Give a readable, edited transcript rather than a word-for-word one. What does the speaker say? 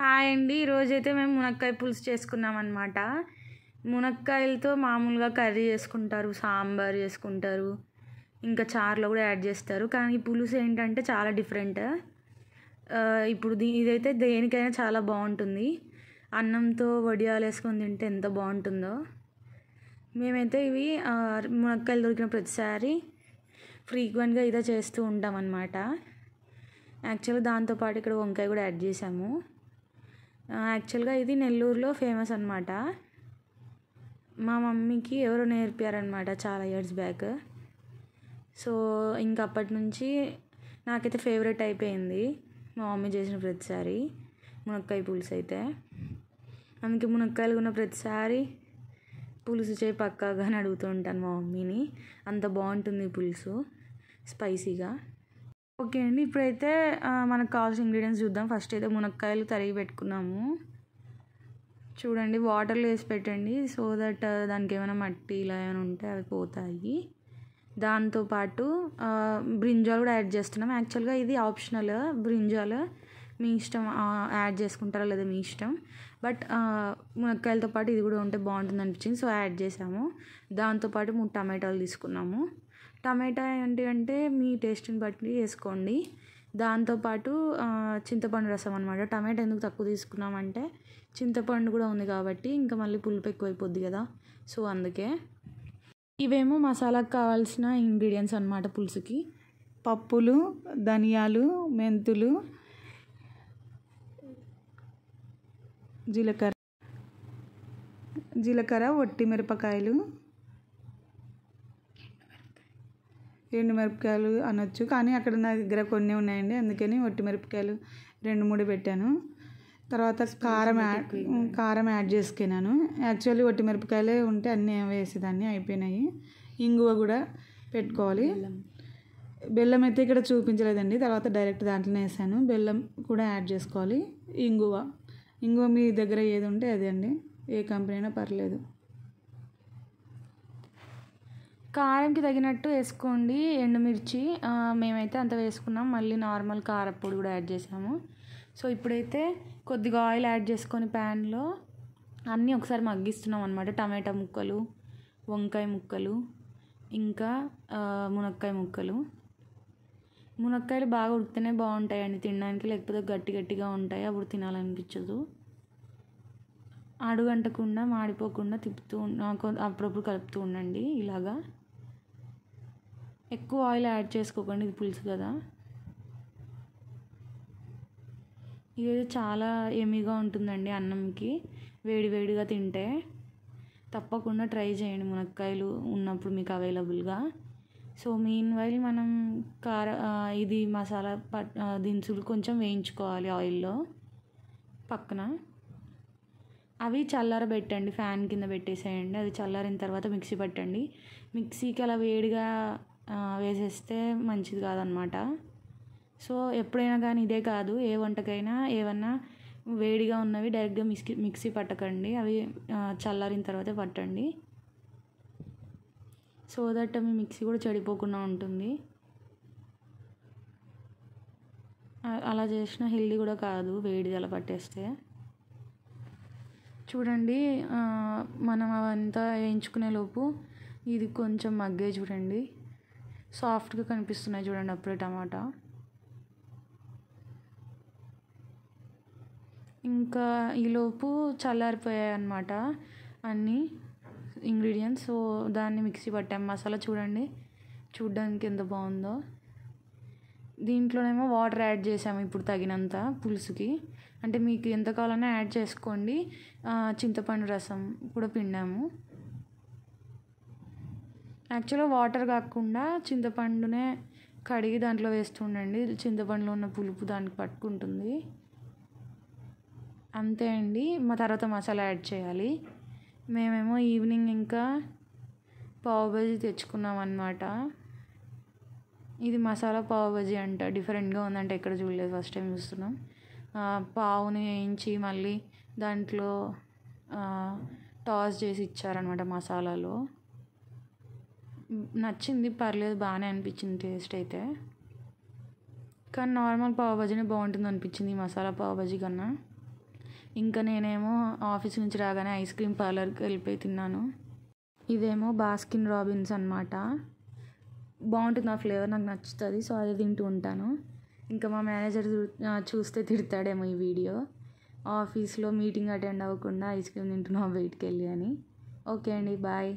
Hi అండి. ఈరోజైతే మేము మునక్కాయ పులుసు చేసుకున్నాం అనమాట. మునక్కాయలతో మామూలుగా కర్రీ చేసుకుంటారు, సాంబార్ చేసుకుంటారు, ఇంకా చారులో కూడా యాడ్ చేస్తారు. కానీ ఈ పులుసు ఏంటంటే చాలా డిఫరెంట్. ఇప్పుడు ఇదైతే దేనికైనా చాలా బాగుంటుంది. అన్నంతో వడియాలు వేసుకొని తింటే ఎంత బాగుంటుందో. మేమైతే ఇవి మునక్కాయలు దొరికిన ప్రతిసారి ఫ్రీక్వెంట్గా ఇదే చేస్తూ ఉంటాం అన్నమాట. యాక్చువల్గా దాంతోపాటు ఇక్కడ వంకాయ కూడా యాడ్ చేసాము. యాక్చువల్గా ఇది నెల్లూరులో ఫేమస్ అనమాట. మా మమ్మీకి ఎవరో నేర్పారనమాట చాలా ఇయర్స్ బ్యాక్. సో ఇంకా అప్పటి నుంచి నాకైతే ఫేవరెట్ అయిపోయింది మా మమ్మీ చేసిన ప్రతిసారి మునక్కాయ పులుసు అయితే. అందుకే మునక్కాయలు ఉన్న ప్రతిసారి పులుసు చేయి పక్కాగా అని అడుగుతూ ఉంటాను మా మమ్మీని. అంత బాగుంటుంది పులుసు స్పైసీగా. ఓకే అండి, ఇప్పుడైతే మనకు కావాల్సిన ఇంగ్రీడియంట్స్ చూద్దాం. ఫస్ట్ అయితే మునక్కాయలు తరిగి పెట్టుకున్నాము. చూడండి, వాటర్లో వేసి పెట్టండి సో దట్ దానికి ఏమైనా మట్టి ఇలా ఏమైనా ఉంటే అవి పోతాయి. దాంతోపాటు బ్రింజాల్ కూడా యాడ్ చేస్తున్నాం. యాక్చువల్గా ఇది ఆప్షనల్. బ్రింజాల్ మీ ఇష్టం, యాడ్ చేసుకుంటారా లేదా మీ ఇష్టం. బట్ మునక్కాయలతో పాటు ఇది కూడా ఉంటే బాగుంటుంది అనిపించింది, సో యాడ్ చేసాము. దాంతోపాటు 3 టమాటాలు తీసుకున్నాము. టమాటా ఏంటి అంటే మీ టేస్ట్ని బట్టి వేసుకోండి. దాంతోపాటు చింతపండు రసం అనమాట. టమాటా ఎందుకు తక్కువ తీసుకున్నామంటే చింతపండు కూడా ఉంది కాబట్టి ఇంకా మళ్ళీ పులుపు ఎక్కువైపోద్ది కదా, సో అందుకే. ఇవేమో మసాలాకు కావాల్సిన ఇంగ్రీడియంట్స్ అనమాట పులుసుకి. పప్పులు, ధనియాలు, మెంతులు, జీలకర్ర, వట్టి మిరపకాయలు, ఎండుమిరపకాయలు అనొచ్చు కానీ అక్కడ నా దగ్గర కొన్ని ఉన్నాయండి, అందుకని వట్టి మిరపకాయలు 2-3 పెట్టాను. తర్వాత కారం యాడ్ చేసుకున్నాను. యాక్చువల్లీ వట్టి మిరపకాయలే ఉంటే అన్నీ వేసేదాన్ని, అయిపోయినాయి. ఇంగువ కూడా పెట్టుకోవాలి. బెల్లం అయితే ఇక్కడ చూపించలేదండి, తర్వాత డైరెక్ట్ దాంట్లోనే వేసాను. బెల్లం కూడా యాడ్ చేసుకోవాలి. ఇంగువ మీ దగ్గర ఏది ఉంటే అదే అండి, ఏ కంపెనీ అయినా పర్లేదు. కారంకి తగినట్టు వేసుకోండి ఎండుమిర్చి. మేమైతే అంత వేసుకున్నాం. మళ్ళీ నార్మల్ కారప్పొడి కూడా యాడ్ చేసాము. సో ఇప్పుడైతే కొద్దిగా ఆయిల్ యాడ్ చేసుకొని ప్యాన్లో అన్నీ ఒకసారి మగ్గిస్తున్నాం అనమాట. టమాటా ముక్కలు, వంకాయ ముక్కలు, ఇంకా మునక్కాయ ముక్కలు. మునక్కాయలు బాగా ఉడికితేనే బాగుంటాయండి తినడానికి, లేకపోతే గట్టి గట్టిగా ఉంటాయి, అప్పుడు తినాలనిపించదు. అడుగంటకుండా మాడిపోకుండా తిప్పుతూ అప్పుడప్పుడు కలుపుతూ ఉండండి ఇలాగా. ఎక్కువ ఆయిల్ యాడ్ చేసుకోకండి, ఇది పులుసు కదా. ఇది చాలా ఎమీగా ఉంటుందండి అన్నంకి, వేడివేడిగా తింటే. తప్పకుండా ట్రై చేయండి మునక్కాయలు ఉన్నప్పుడు మీకు అవైలబుల్గా. సో మీన్ వైల్ మనం ఇది మసాలా దినుసులు కొంచెం వేయించుకోవాలి ఆయిల్లో పక్కన. అవి చల్లారబెట్టండి, ఫ్యాన్ కింద పెట్టేసేయండి. అది చల్లారిన తర్వాత మిక్సీ పట్టండి. మిక్సీకి అలా వేడిగా వేసేస్తే మంచిది కాదనమాట. సో ఎప్పుడైనా కానీ ఇదే కాదు, ఏ వంటకైనా ఏమన్నా వేడిగా ఉన్నవి డైరెక్ట్గా మిక్సీ పట్టకండి, అవి చల్లారిన తర్వాతే పట్టండి. సో దట్ మీ మిక్సీ కూడా చెడిపోకుండా ఉంటుంది. అలా చేసిన హెల్దీ కూడా కాదు వేడిది అలా పట్టేస్తే. చూడండి, మనం అవంతా వేయించుకునే లోపు ఇది కొంచెం మగ్గే చూడండి, సాఫ్ట్గా కనిపిస్తున్నాయి చూడండి అప్పుడే టమాటా. ఇంకా ఈలోపు చల్లారిపోయాయి అన్నమాట అన్నీ ఇంగ్రీడియంట్స్. సో దాన్ని మిక్సీ పట్టాం. మసాలా చూడండి, చూడ్డానికి ఎంత బాగుందో. దీంట్లోనేమో వాటర్ యాడ్ చేసాము ఇప్పుడు తగినంత పులుసుకి, అంటే మీకు ఎంత కావాలన్నా యాడ్ చేసుకోండి. చింతపండు రసం కూడా పిండాము. యాక్చువల్గా వాటర్ కాకుండా చింతపండునే కడిగి దాంట్లో వేస్తూ ఉండండి, చింతపండులో ఉన్న పులుపు దానికి పట్టుకుంటుంది. అంతే అండి. తర్వాత మసాలా యాడ్ చేయాలి. మేమేమో ఈవినింగ్ ఇంకా పావ్ బజీ తెచ్చుకున్నాం అన్నమాట. ఇది మసాలా పావ్ బజీ అంట, డిఫరెంట్గా ఉందంటే ఎక్కడ చూడలేదు, ఫస్ట్ టైం చూస్తున్నాం. పావుని వేయించి మళ్ళీ దాంట్లో టాస్ చేసి ఇచ్చారనమాట మసాలాలో. నచ్చింది, పర్లేదు, బాగానే అనిపించింది టేస్ట్ అయితే. కానీ నార్మల్ పావ్ బజీనే బాగుంటుంది అనిపించింది ఈ మసాలా పావ్ బజీ కన్నా. ఇంకా నేనేమో ఆఫీస్ నుంచి రాగానే ఐస్ క్రీమ్ పార్లర్కి వెళ్ళిపోయి తిన్నాను. ఇదేమో బాస్కిన్ రాబిన్స్ అనమాట. బాగుంటుంది, ఆ ఫ్లేవర్ నాకు నచ్చుతుంది, సో అది తింటూ ఉంటాను. ఇంకా మా మేనేజర్ చూస్తే తిడతాడేమో ఈ వీడియో, ఆఫీస్లో మీటింగ్ అటెండ్ అవ్వకుండా ఐస్ క్రీమ్ తింటున్నావు బయటికి వెళ్ళి అని. ఓకే అండి, బాయ్.